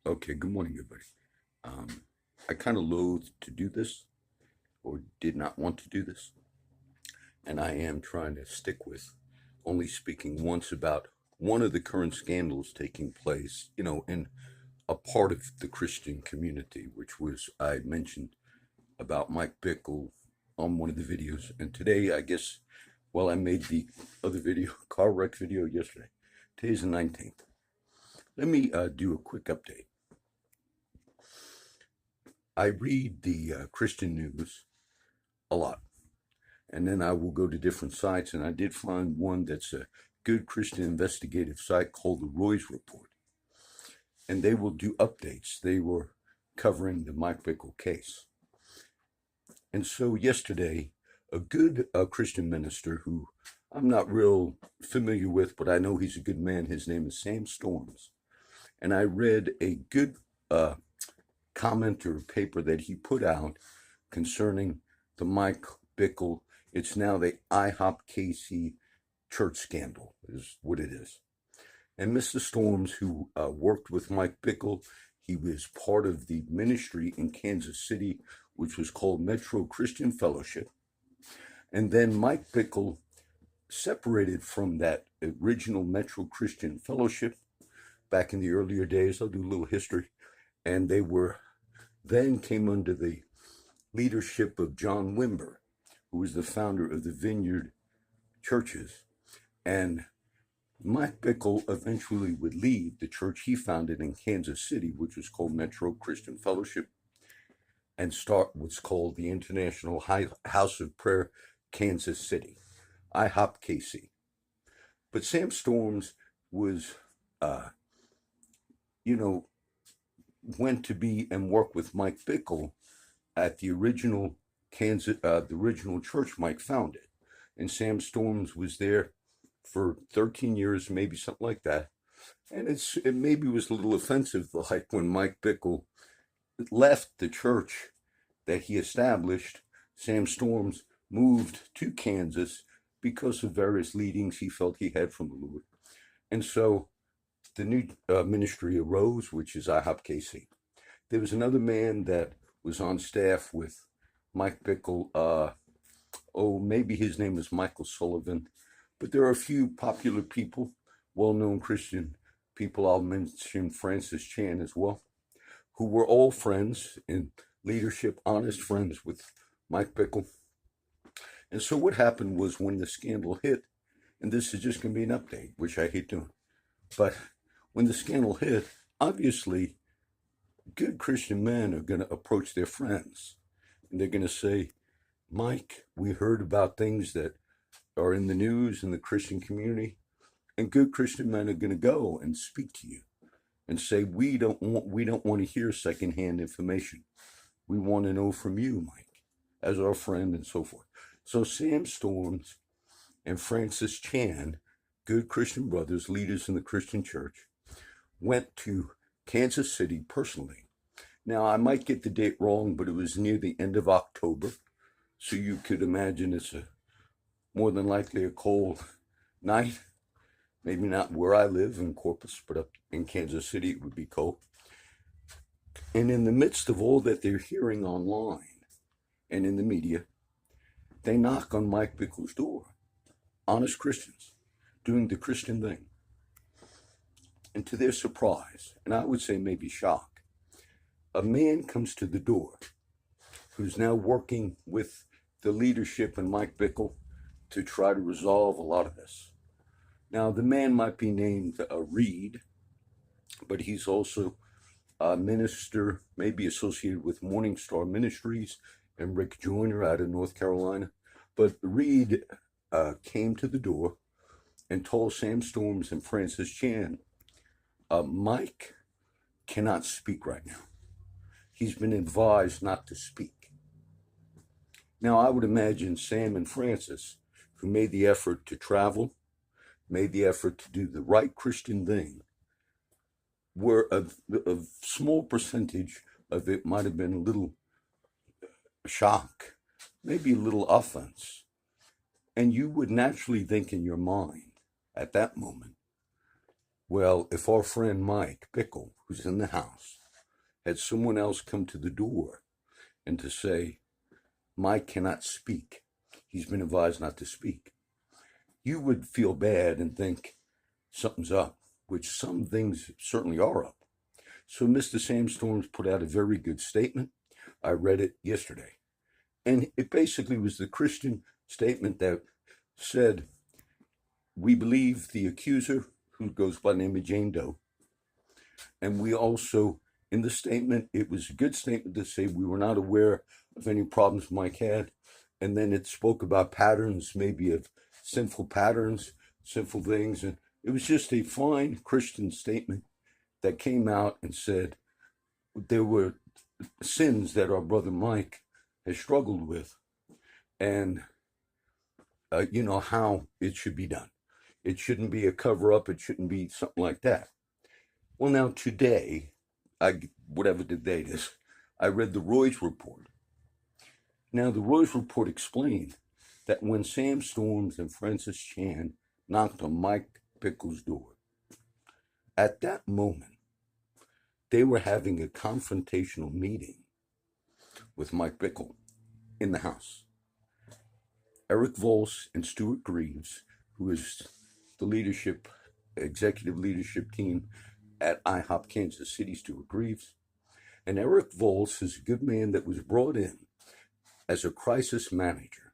Okay, good morning, everybody. I kind of loathe to do this, or did not want to do this, and I am trying to stick with only speaking once about one of the current scandals taking place, in a part of the Christian community, which was I mentioned about Mike Bickle on one of the videos. And today, I guess, I made the other video, car wreck video yesterday. Today's the 19th. Let me do a quick update. I read the Christian news a lot, and then I will go to different sites, and I did find one that's a good Christian investigative site called the Roy's Report, and they will do updates. They were covering the Mike Bickle case. And so yesterday, a good Christian minister who I'm not real familiar with, but I know he's a good man. His name is Sam Storms, and I read a good comment or paper that he put out concerning the Mike Bickle. It's now the IHOPKC church scandal is what it is. And Mr. Storms, who worked with Mike Bickle, he was part of the ministry in Kansas City, which was called Metro Christian Fellowship. And then Mike Bickle separated from that original Metro Christian Fellowship back in the earlier days. I'll do a little history. And they then came under the leadership of John Wimber, who was the founder of the Vineyard churches. And Mike Bickle eventually would leave the church he founded in Kansas City, which was called Metro Christian Fellowship, and start what's called the International House of Prayer, Kansas City, IHOPKC. But Sam Storms was, went to be and work with Mike Bickle at the original the original church Mike founded. And Sam Storms was there for 13 years, maybe something like that. And it maybe was a little offensive, like when Mike Bickle left the church that he established, Sam Storms moved to Kansas because of various leadings he felt he had from the Lord. And so the new ministry arose, which is IHOPKC. There was another man that was on staff with Mike Bickle. Maybe his name is Michael Sullivan. But there are a few popular people, well-known Christian people. I'll mention Francis Chan as well, who were all friends in leadership, honest friends with Mike Bickle. And so what happened was when the scandal hit, and this is just going to be an update, which I hate doing, but when the scandal hit, obviously, good Christian men are going to approach their friends, and they're going to say, Mike, we heard about things that are in the news in the Christian community, and good Christian men are going to go and speak to you and say, we don't want to hear secondhand information. We want to know from you, Mike, as our friend, and so forth. So Sam Storms and Francis Chan, good Christian brothers, leaders in the Christian church, went to Kansas City personally. Now, I might get the date wrong, but it was near the end of October. So you could imagine it's more than likely a cold night. Maybe not where I live in Corpus, but up in Kansas City, it would be cold. And in the midst of all that they're hearing online and in the media, they knock on Mike Bickle's door. Honest Christians doing the Christian thing. And to their surprise, and I would say maybe shock, a man comes to the door who's now working with the leadership and Mike Bickle to try to resolve a lot of this. Now, the man might be named Reed, but he's also a minister, maybe associated with Morning Star Ministries and Rick Joyner out of North Carolina. But Reed came to the door and told Sam Storms and Francis Chan, Mike cannot speak right now. He's been advised not to speak. Now, I would imagine Sam and Francis, who made the effort to travel, made the effort to do the right Christian thing, were a small percentage of it might have been a little shock, maybe a little offense. And you would naturally think in your mind at that moment, well, if our friend Mike Bickle, who's in the house, had someone else come to the door and to say, Mike cannot speak. He's been advised not to speak. You would feel bad and think something's up, which some things certainly are up. So Mr. Sam Storms put out a very good statement. I read it yesterday. And it basically was the Christian statement that said, we believe the accuser, who goes by the name of Jane Doe. And we also, in the statement, it was a good statement to say we were not aware of any problems Mike had. And then it spoke about patterns, maybe of sinful patterns, sinful things. And it was just a fine Christian statement that came out and said there were sins that our brother Mike has struggled with, and how it should be done. It shouldn't be a cover-up. It shouldn't be something like that. Well, now today, whatever the date is, I read the Roy's report. Now, the Roy's report explained that when Sam Storms and Francis Chan knocked on Mike Bickle's door, at that moment, they were having a confrontational meeting with Mike Bickle in the house. Eric Volz and Stuart Greaves, who is the executive leadership team at IHOP Kansas City, Stuart Greaves. And Eric Volz is a good man that was brought in as a crisis manager.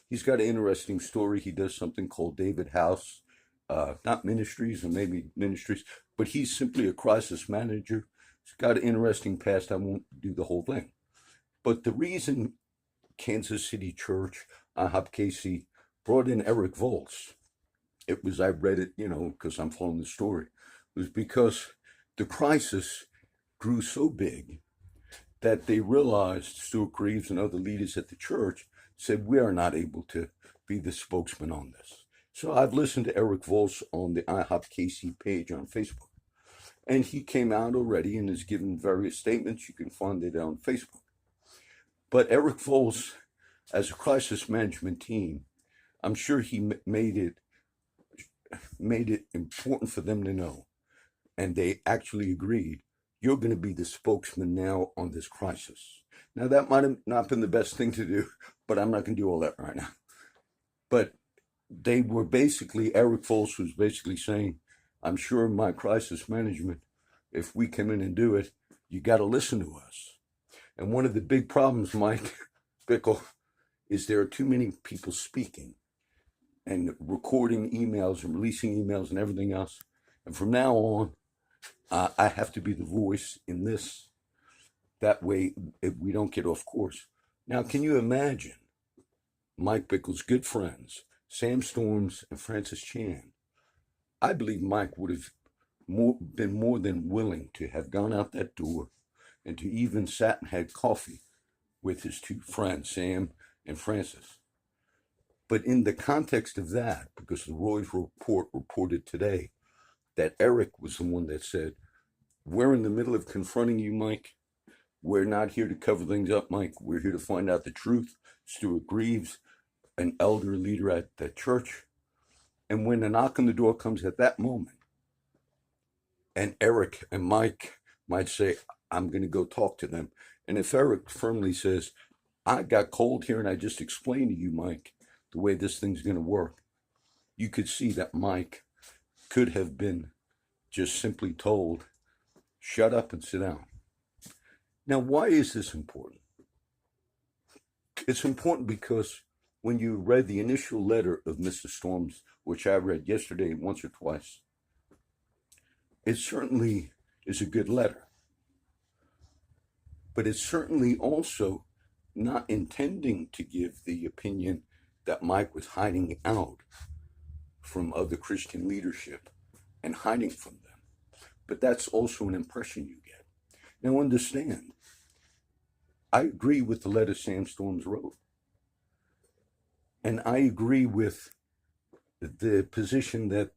He's got an interesting story. He does something called David House, not ministries or maybe ministries, but he's simply a crisis manager. He's got an interesting past. I won't do the whole thing. But the reason Kansas City Church, IHOPKC, brought in Eric Volz, I read it, because I'm following the story, was because the crisis grew so big that they realized, Stuart Greaves and other leaders at the church said, we are not able to be the spokesman on this. So I've listened to Eric Volz on the IHOPKC page on Facebook. And he came out already and has given various statements. You can find it on Facebook. But Eric Volz, as a crisis management team, I'm sure he made it important for them to know. And they actually agreed, you're going to be the spokesman now on this crisis. Now, that might have not been the best thing to do, but I'm not going to do all that right now. But they were basically, Eric Volz was basically saying, I'm sure in my crisis management, if we come in and do it, you got to listen to us. And one of the big problems, Mike Bickle, is there are too many people speaking and recording emails and releasing emails and everything else. And from now on, I have to be the voice in this. That way, we don't get off course. Now, can you imagine Mike Bickle's good friends, Sam Storms and Francis Chan? I believe Mike would have been more than willing to have gone out that door and to even sat and had coffee with his two friends, Sam and Francis. But in the context of that, because the Roy's report reported today that Eric was the one that said, we're in the middle of confronting you, Mike. We're not here to cover things up, Mike. We're here to find out the truth. Stuart Greaves, an elder leader at the church. And when a knock on the door comes at that moment, and Eric and Mike might say, I'm going to go talk to them. And if Eric firmly says, I got cold here and I just explained to you, Mike, the way this thing's going to work, you could see that Mike could have been just simply told, shut up and sit down. Now, why is this important? It's important because when you read the initial letter of Mr. Storms, which I read yesterday once or twice, it certainly is a good letter. But it's certainly also not intending to give the opinion that Mike was hiding out from other Christian leadership and hiding from them. But that's also an impression you get. Now understand, I agree with the letter Sam Storms wrote. And I agree with the position that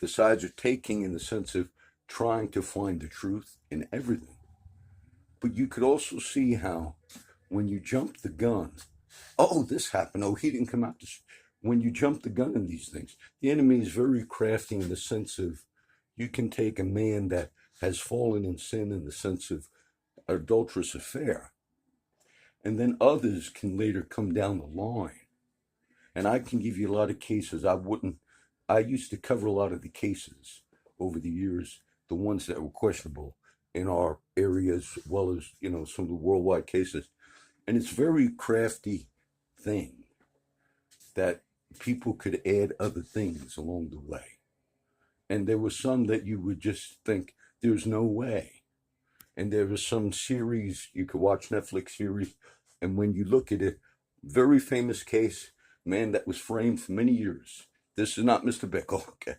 the sides are taking in the sense of trying to find the truth in everything. But you could also see how when you jump the gun, oh, this happened, oh, he didn't come out to... When you jump the gun in these things, the enemy is very crafty in the sense of you can take a man that has fallen in sin in the sense of adulterous affair. And then others can later come down the line. And I can give you a lot of cases. I used to cover a lot of the cases over the years, the ones that were questionable in our areas, as well as, some of the worldwide cases. And it's a very crafty thing that people could add other things along the way. And there were some that you would just think, there's no way. And there was some series, you could watch Netflix series, and when you look at it, very famous case, man that was framed for many years. This is not Mr. Bickle, okay?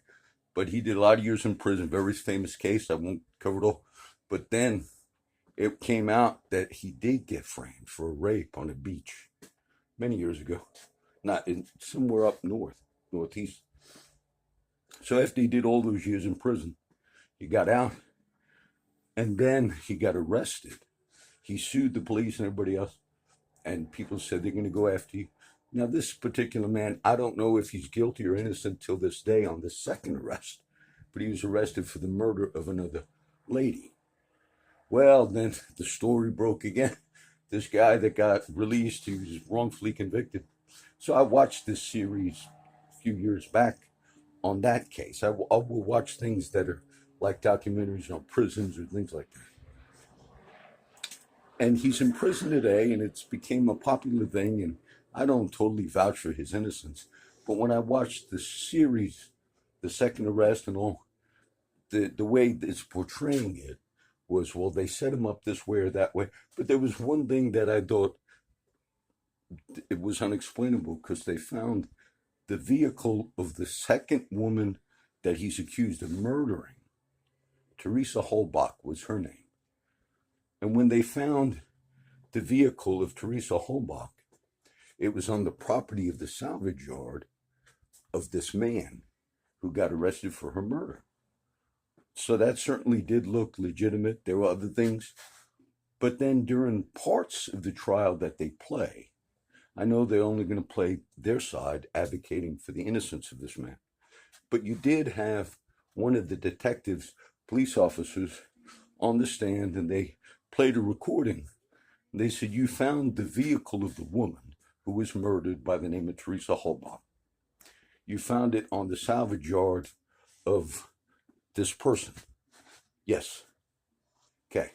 But he did a lot of years in prison, very famous case. I won't cover it all. But then it came out that he did get framed for a rape on a beach many years ago. Not in somewhere up northeast. So after he did all those years in prison, he got out, and then he got arrested. He sued the police and everybody else, and people said they're going to go after you. Now, this particular man, I don't know if he's guilty or innocent till this day on the second arrest, but he was arrested for the murder of another lady. Well, then the story broke again. This guy that got released, he was wrongfully convicted. So I watched this series a few years back on that case. I will watch things that are like documentaries on prisons or things like that. And he's in prison today, and it's became a popular thing, and I don't totally vouch for his innocence. But when I watched the series, the second arrest and all, the way it's portraying it was, well, they set him up this way or that way. But there was one thing that I thought it was unexplainable, because they found the vehicle of the second woman that he's accused of murdering. Teresa Holbach was her name. And when they found the vehicle of Teresa Holbach, it was on the property of the salvage yard of this man who got arrested for her murder. So that certainly did look legitimate. There were other things. But then during parts of the trial that they play, I know they're only going to play their side, advocating for the innocence of this man. But you did have one of the detectives, police officers, on the stand, and they played a recording. They said, you found the vehicle of the woman who was murdered by the name of Teresa Holbach. You found it on the salvage yard of this person. Yes. Okay.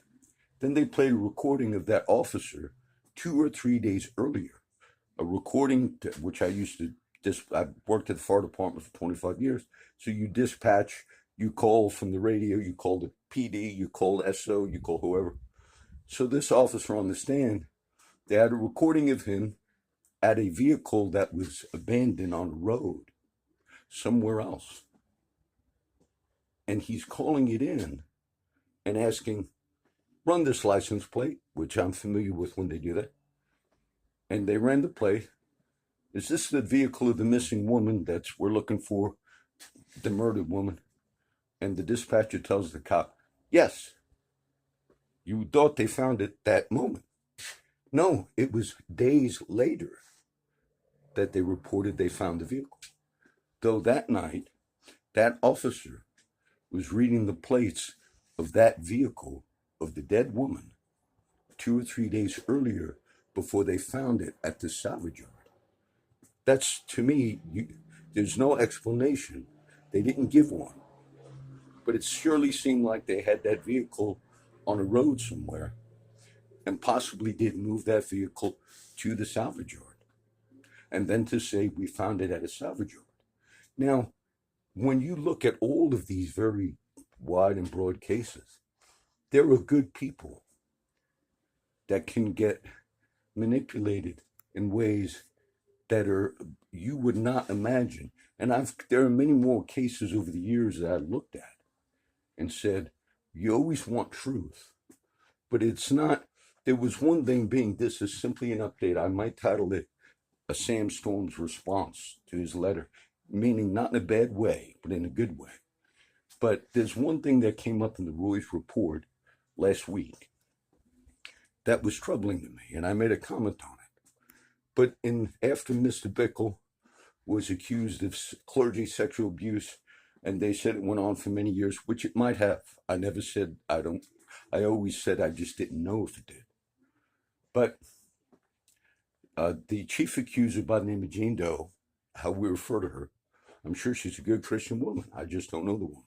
Then they played a recording of that officer 2 or 3 days earlier. A recording which I worked at the fire department for 25 years. So you dispatch, you call from the radio, you call the PD, you call SO, you call whoever. So this officer on the stand, they had a recording of him at a vehicle that was abandoned on a road somewhere else. And he's calling it in and asking, run this license plate, which I'm familiar with when they do that. And they ran the plate. Is this the vehicle of the missing woman that's we're looking for, the murdered woman? And the dispatcher tells the cop, yes. You thought they found it that moment. No, it was days later that they reported they found the vehicle. Though that night, that officer was reading the plates of that vehicle of the dead woman 2 or 3 days earlier before they found it at the salvage yard. That's, to me, there's no explanation. They didn't give one. But it surely seemed like they had that vehicle on a road somewhere and possibly did move that vehicle to the salvage yard. And then to say we found it at a salvage yard. Now, when you look at all of these very wide and broad cases, there are good people that can get manipulated in ways that are you would not imagine. And there are many more cases over the years that I looked at and said, you always want truth, but it's not. There was one thing being, this is simply an update. I might title it a Sam Storm's response to his letter, meaning not in a bad way, but in a good way. But there's one thing that came up in the Roy's report last week that was troubling to me, and I made a comment on it. But after Mr. Bickle was accused of clergy sexual abuse, and they said it went on for many years, which it might have. I never said I don't I always said I just didn't know if it did. But the chief accuser by the name of Jane Doe, how we refer to her, I'm sure she's a good Christian woman. I just don't know the woman.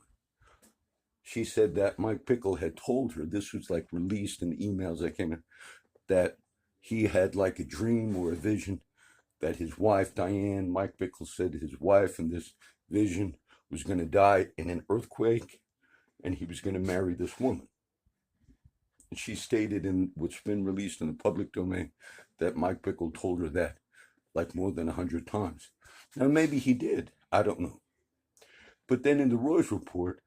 She said that Mike Bickle had told her, this was like released in the emails that came in, that he had like a dream or a vision that his wife, Diane, Mike Bickle said his wife in this vision was going to die in an earthquake and he was going to marry this woman. And she stated in what's been released in the public domain that Mike Bickle told her that like more than 100 times. Now, maybe he did. I don't know. But then in the Roy's report,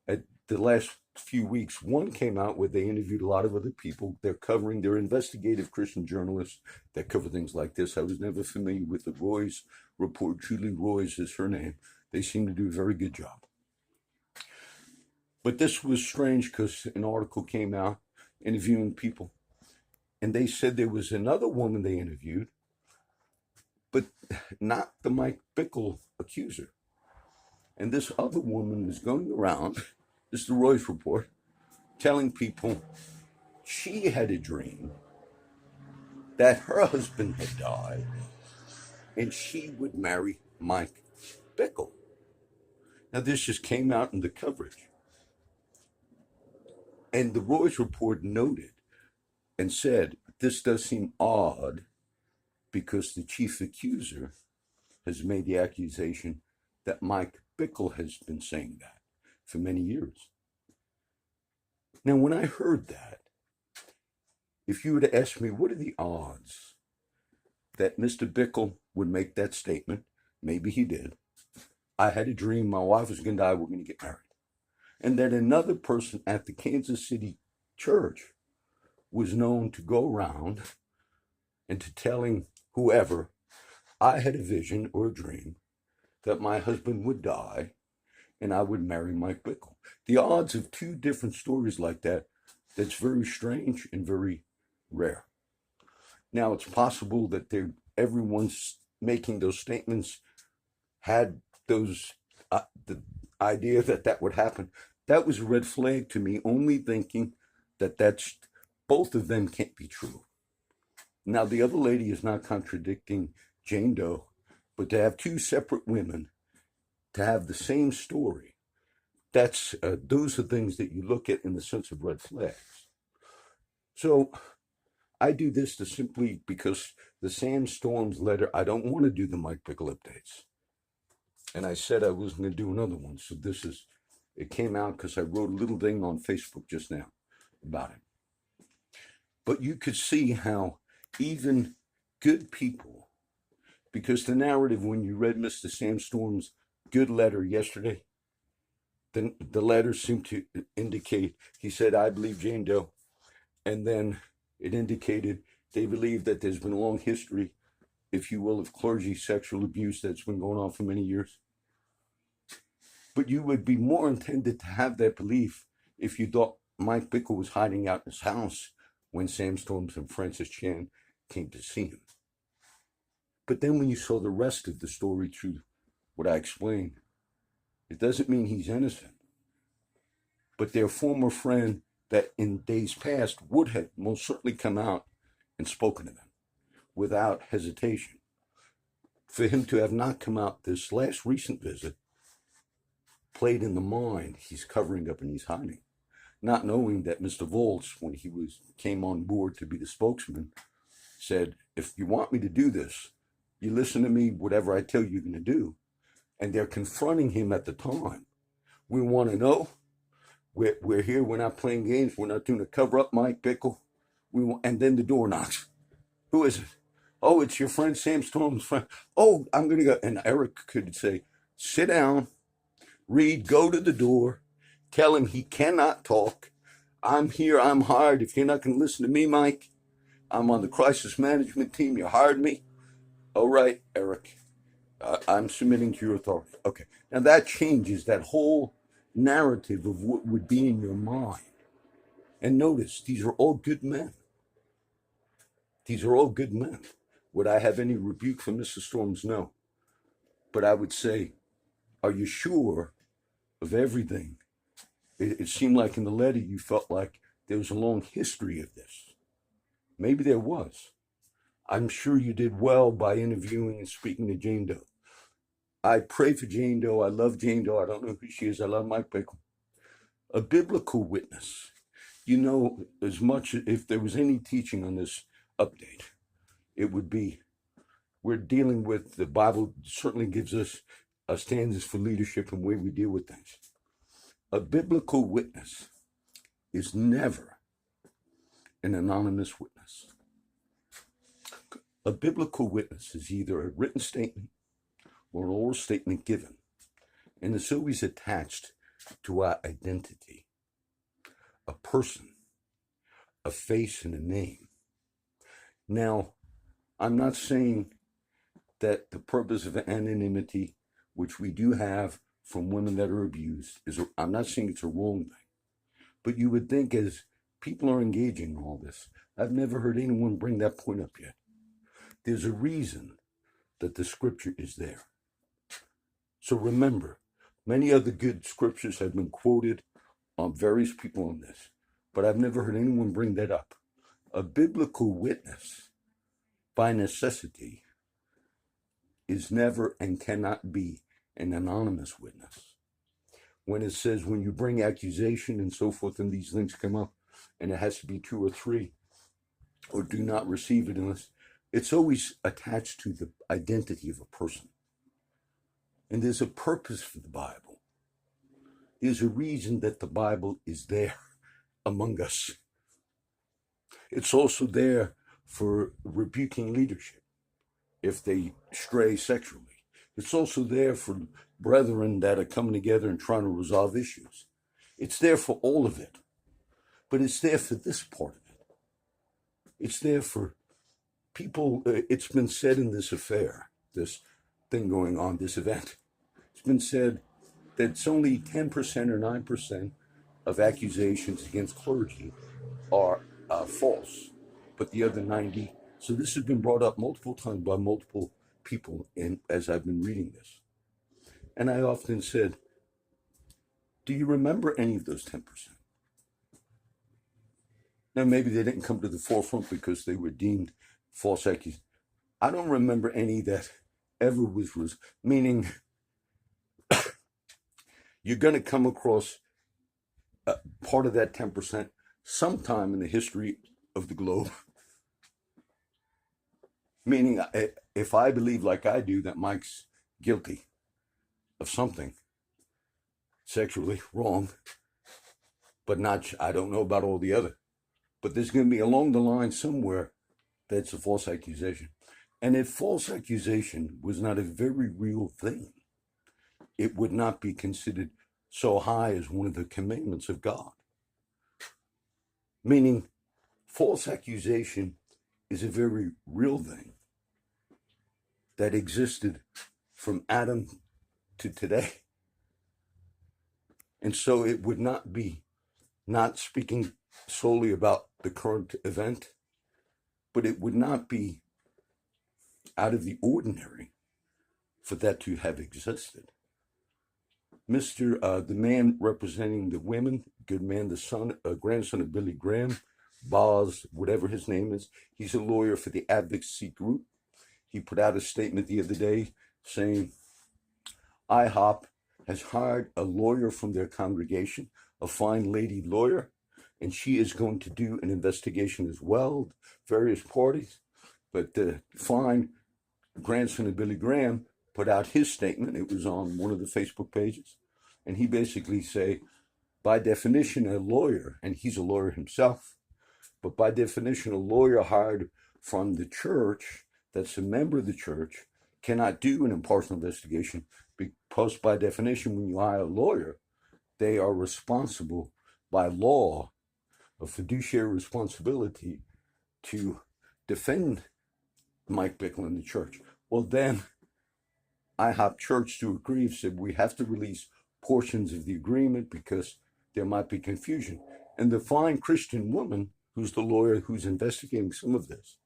at the last few weeks, one came out where they interviewed a lot of other people. They're investigative Christian journalists that cover things like this. I was never familiar with the Roy's report. Julie Roy's is her name. They seem to do a very good job. But this was strange because an article came out interviewing people, and they said there was another woman they interviewed, but not the Mike Bickle accuser. And this other woman was going around, this is the Roy's report, telling people she had a dream that her husband had died and she would marry Mike Bickle. Now, this just came out in the coverage. And the Roy's report noted and said, this does seem odd because the chief accuser has made the accusation that Mike Bickle has been saying that for many years. Now, when I heard that, if you were to ask me, what are the odds that Mr. Bickle would make that statement? Maybe he did. I had a dream, my wife was going to die, we're going to get married. And that another person at the Kansas City church was known to go around and to telling whoever, I had a vision or a dream that my husband would die and I would marry Mike Bickle. The odds of two different stories like that, that's very strange and very rare. Now, it's possible that everyone's making those statements had those the idea that would happen. That was a red flag to me, only thinking that both of them can't be true. Now, the other lady is not contradicting Jane Doe, but to have two separate women to have the same story, those are things that you look at in the sense of red flags. So I do this because the Sandstorms letter, I don't want to do the Mike Bickle updates. And I said I was going to do another one. So it came out because I wrote a little thing on Facebook just now about it. But you could see how even good people, because the narrative, when you read Mr. Sandstorm's good letter yesterday, the letter seemed to indicate, he said, I believe Jane Doe. And then it indicated they believe that there's been a long history, if you will, of clergy sexual abuse that's been going on for many years. But you would be more intended to have that belief if you thought Mike Bickle was hiding out in his house when Sam Storms and Francis Chan came to see him. But then when you saw the rest of the story through what I explained, it doesn't mean he's innocent. But their former friend that in days past would have most certainly come out and spoken to them without hesitation. For him to have not come out this last recent visit played in the mind he's covering up and he's hiding. Not knowing that Mr. Volz, when he came on board to be the spokesman, said, if you want me to do this, you listen to me, whatever I tell you you're going to do. And they're confronting him at the time. We want to know. We're here. We're not playing games. We're not doing a cover up, Mike Bickle. And then the door knocks. Who is it? Oh, it's your friend Sam Storm's friend. Oh, I'm going to go. And Eric could say, sit down, read, go to the door, tell him he cannot talk. I'm here. I'm hired. If you're not going to listen to me, Mike, I'm on the crisis management team. You hired me. All right, Eric. I'm submitting to your authority. Okay. Now that changes that whole narrative of what would be in your mind. And notice, these are all good men. These are all good men. Would I have any rebuke from Mr. Storms? No. But I would say, are you sure of everything? It seemed like in the letter you felt like there was a long history of this. Maybe there was. I'm sure you did well by interviewing and speaking to Jane Doe. I pray for Jane Doe. I love Jane Doe. I don't know who she is. I love Mike Bickle. A biblical witness. You know, as much if there was any teaching on this update, it would be we're dealing with the Bible certainly gives us standards for leadership and way we deal with things. A biblical witness is never an anonymous witness. A biblical witness is either a written statement or an oral statement given, and it's always attached to our identity, a person, a face, and a name. Now, I'm not saying that the purpose of anonymity, which we do have from women that are abused, I'm not saying it's a wrong thing. But you would think as people are engaging in all this, I've never heard anyone bring that point up yet. There's a reason that the scripture is there. So remember, many other good scriptures have been quoted on various people on this, but I've never heard anyone bring that up. A biblical witness, by necessity, is never and cannot be an anonymous witness. When it says when you bring accusation and so forth and these things come up, and it has to be 2 or 3, or do not receive it unless, it's always attached to the identity of a person. And there's a purpose for the Bible. There's a reason that the Bible is there among us. It's also there for rebuking leadership if they stray sexually. It's also there for brethren that are coming together and trying to resolve issues. It's there for all of it. But it's there for this part of it. It's there for people. It's been said in this affair, this thing going on, this event, it's been said that it's only 10% or 9% of accusations against clergy are false, but the other 90. So this has been brought up multiple times by multiple people as I've been reading this. And I often said, do you remember any of those 10%? Now, maybe they didn't come to the forefront because they were deemed false accusations. I don't remember any that ever was meaning you're going to come across part of that 10% sometime in the history of the globe. Meaning, if I believe like I do that Mike's guilty of something sexually wrong, but not, I don't know about all the other. But there's going to be along the line somewhere that's a false accusation. And if false accusation was not a very real thing, it would not be considered so high as one of the commandments of God. Meaning, false accusation is a very real thing that existed from Adam to today. And so it would not be, not speaking solely about the current event, but it would not be out of the ordinary for that to have existed. The man representing the women, good man, the son, grandson of Billy Graham, Boz, whatever his name is, he's a lawyer for the advocacy group. He put out a statement the other day saying IHOP has hired a lawyer from their congregation, a fine lady lawyer, and she is going to do an investigation as well, various parties. But the fine grandson of Billy Graham put out his statement. It was on one of the Facebook pages. And he basically say, by definition, a lawyer, and he's a lawyer himself, but by definition, a lawyer hired from the church that's a member of the church cannot do an impartial investigation because by definition, when you hire a lawyer, they are responsible by law, a fiduciary responsibility to defend Mike Bickle in the church. Well, then IHOP Church, to agree, said we have to release portions of the agreement because there might be confusion. And the fine Christian woman, who's the lawyer who's investigating some of this,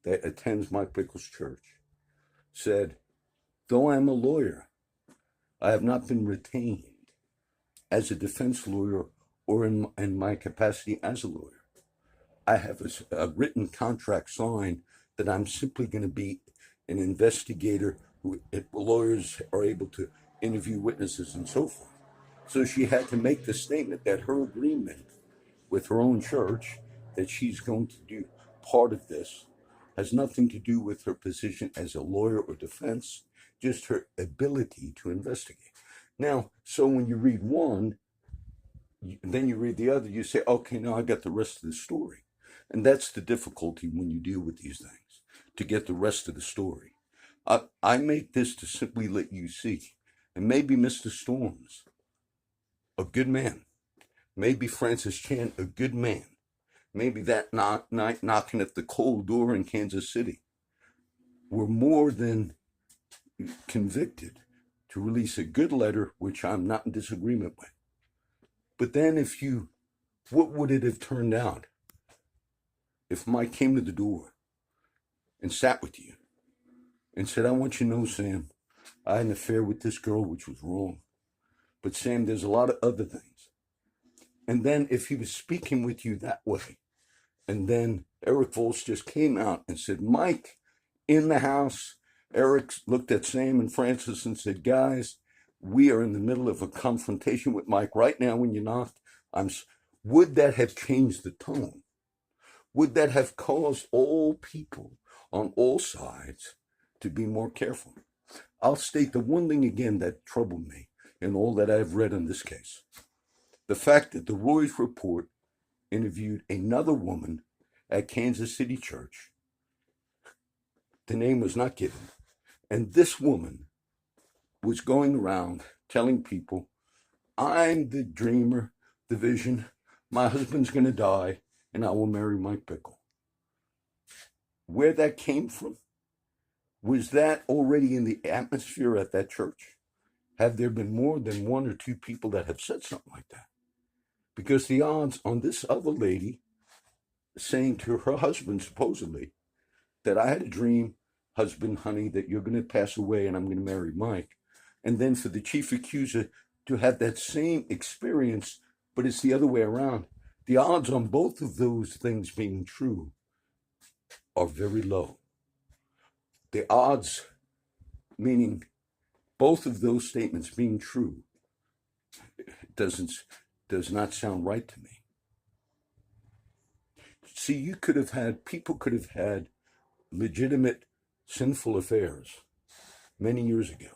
that attends Mike Bickle's church, said, though I'm a lawyer, I have not been retained as a defense lawyer or in my capacity as a lawyer. I have a written contract signed that I'm simply going to be an investigator who lawyers are able to interview witnesses and so forth. So she had to make the statement that her agreement with her own church that she's going to do part of this has nothing to do with her position as a lawyer or defense, just her ability to investigate. Now, so when you read one, then you read the other, you say, okay, now I got the rest of the story. And that's the difficulty when you deal with these things, to get the rest of the story. I make this to simply let you see. And maybe Mr. Storms, a good man. Maybe Francis Chan, a good man. Maybe that night knocking at the cold door in Kansas City were more than convicted to release a good letter, which I'm not in disagreement with. But then what would it have turned out if Mike came to the door and sat with you and said, I want you to know, Sam, I had an affair with this girl, which was wrong. But Sam, there's a lot of other things. And then if he was speaking with you that way, and then Eric Volz just came out and said, Mike, in the house, Eric looked at Sam and Francis and said, guys, we are in the middle of a confrontation with Mike right now when you knocked. Would that have changed the tone? Would that have caused all people on all sides to be more careful? I'll state the one thing again that troubled me in all that I've read on this case. The fact that the Roy's report interviewed another woman at Kansas City Church. The name was not given. And this woman was going around telling people, I'm the dreamer, the vision. My husband's going to die, and I will marry Mike Bickle. Where that came from? Was that already in the atmosphere at that church? Have there been more than one or two people that have said something like that? Because the odds on this other lady saying to her husband, supposedly, that I had a dream, husband, honey, that you're going to pass away and I'm going to marry Mike. And then for the chief accuser to have that same experience, but it's the other way around. The odds on both of those things being true are very low. The odds, meaning both of those statements being true, does not sound right to me. See, people could have had legitimate sinful affairs many years ago.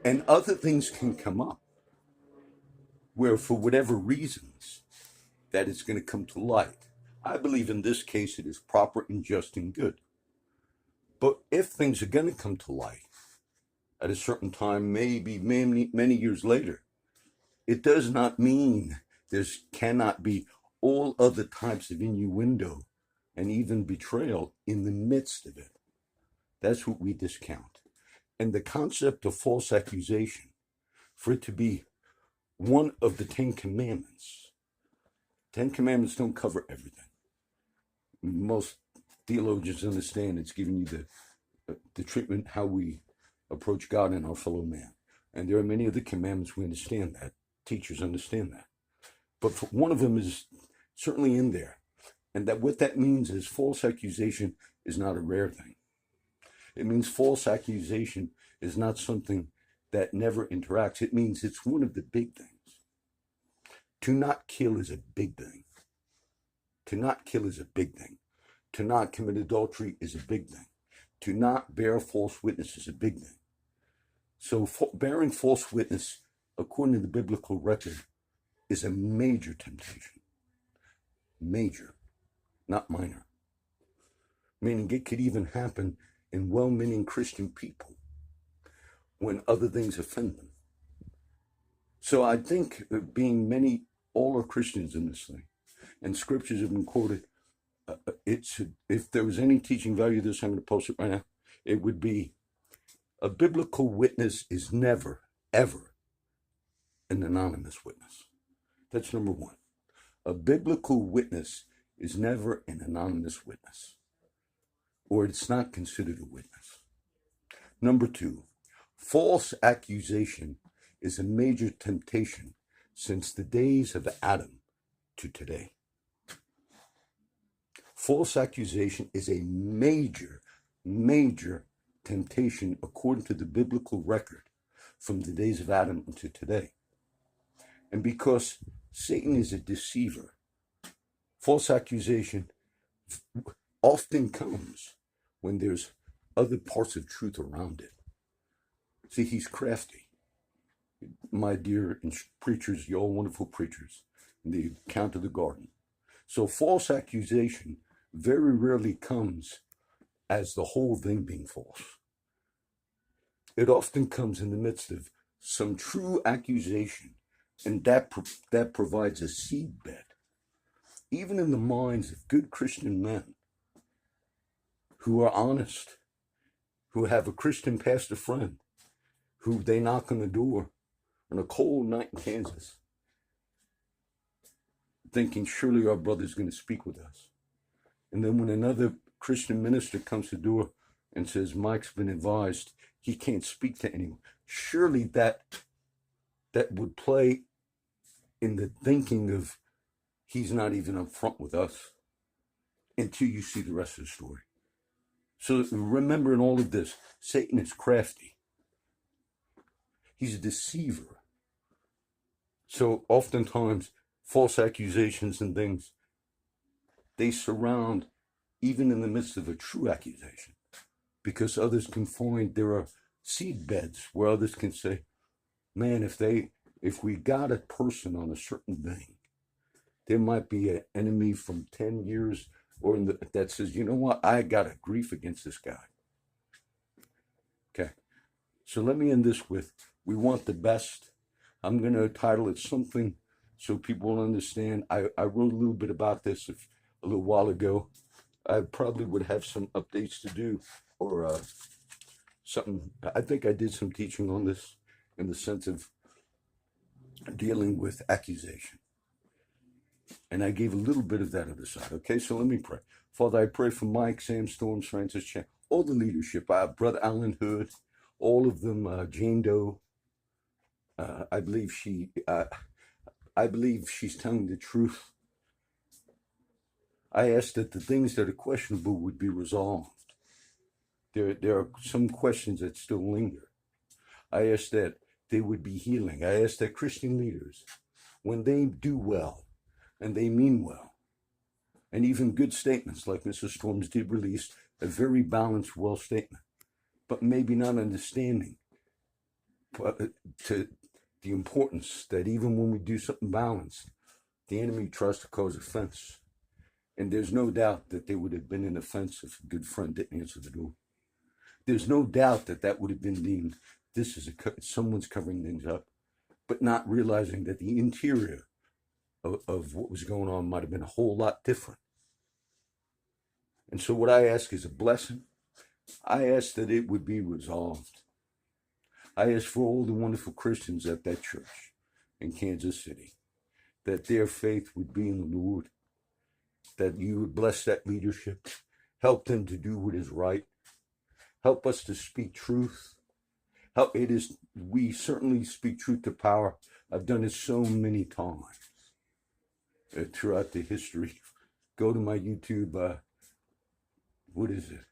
And other things can come up where, for whatever reasons, that is going to come to light. I believe in this case it is proper and just and good. But if things are going to come to light at a certain time, maybe many years later, it does not mean there cannot be all other types of innuendo and even betrayal in the midst of it. That's what we discount. And the concept of false accusation, for it to be one of the 10 Commandments. 10 Commandments don't cover everything. Most theologians understand it's giving you the treatment, how we approach God and our fellow man. And there are many of the commandments we understand that. Teachers understand that. But one of them is certainly in there. And that what that means is false accusation is not a rare thing. It means false accusation is not something that never interacts. It means it's one of the big things. To not kill is a big thing. To not kill is a big thing. To not commit adultery is a big thing. To not bear false witness is a big thing. So bearing false witness, according to the biblical record, is a major temptation. Major, not minor. Meaning it could even happen in well-meaning Christian people when other things offend them. So I think all are Christians in this thing, and scriptures have been quoted. If there was any teaching value to this, I'm going to post it right now. It would be a biblical witness is never, ever an anonymous witness. That's number one. A biblical witness is never an anonymous witness, or it's not considered a witness. Number two, false accusation is a major temptation since the days of Adam to today. False accusation is a major, major temptation according to the biblical record from the days of Adam to today. And because Satan is a deceiver, false accusation often comes when there's other parts of truth around it. See, he's crafty. My dear preachers, you all wonderful preachers, in the account of the garden. So false accusation very rarely comes as the whole thing being false. It often comes in the midst of some true accusation, and that provides a seedbed, even in the minds of good Christian men who are honest, who have a Christian pastor friend, who they knock on the door on a cold night in Kansas, thinking surely our brother's going to speak with us. And then when another Christian minister comes to the door and says, Mike's been advised he can't speak to anyone, surely that would play in the thinking of he's not even up front with us until you see the rest of the story. So remember in all of this, Satan is crafty. He's a deceiver. So oftentimes, false accusations and things, they surround even in the midst of a true accusation, because others can find there are seed beds where others can say, man, if we got a person on a certain thing, there might be an enemy from 10 years or that says, you know what, I got a grief against this guy. Okay, so let me end this with, we want the best. I'm going to title it something so people will understand. I wrote a little bit about this a little while ago. I probably would have some updates to do or something. I think I did some teaching on this in the sense of dealing with accusation. And I gave a little bit of that other side. Okay, so let me pray. Father, I pray for Mike, Sam Storms, Francis Chan, all the leadership, Brother Alan Hood, all of them, Jane Doe. I believe she's telling the truth. I ask that the things that are questionable would be resolved. There are some questions that still linger. I ask that they would be healing. I ask that Christian leaders, when they do well and they mean well, and even good statements like Mrs. Storms did release, a very balanced, well statement, but maybe not understanding to the importance that even when we do something balanced, the enemy tries to cause offense. And there's no doubt that there would have been an offense if a good friend didn't answer the door. There's no doubt that would have been deemed, this is someone's covering things up, but not realizing that the interior of what was going on might have been a whole lot different. And so what I ask is a blessing. I ask that it would be resolved. I ask for all the wonderful Christians at that church in Kansas City, that their faith would be in the Lord, that you would bless that leadership, help them to do what is right, help us to speak truth. We certainly speak truth to power. I've done it so many times throughout the history. Go to my YouTube, what is it?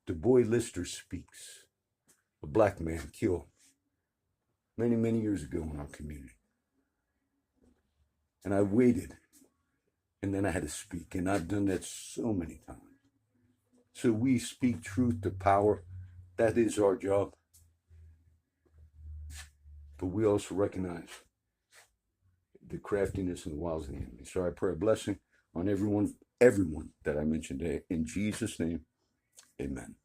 The boy Lister speaks. A black man killed many, many years ago in our community. And I waited, and then I had to speak, and I've done that so many times. So we speak truth to power. That is our job. But we also recognize the craftiness and the wiles of the enemy. So I pray a blessing on everyone that I mentioned today. In Jesus' name, amen.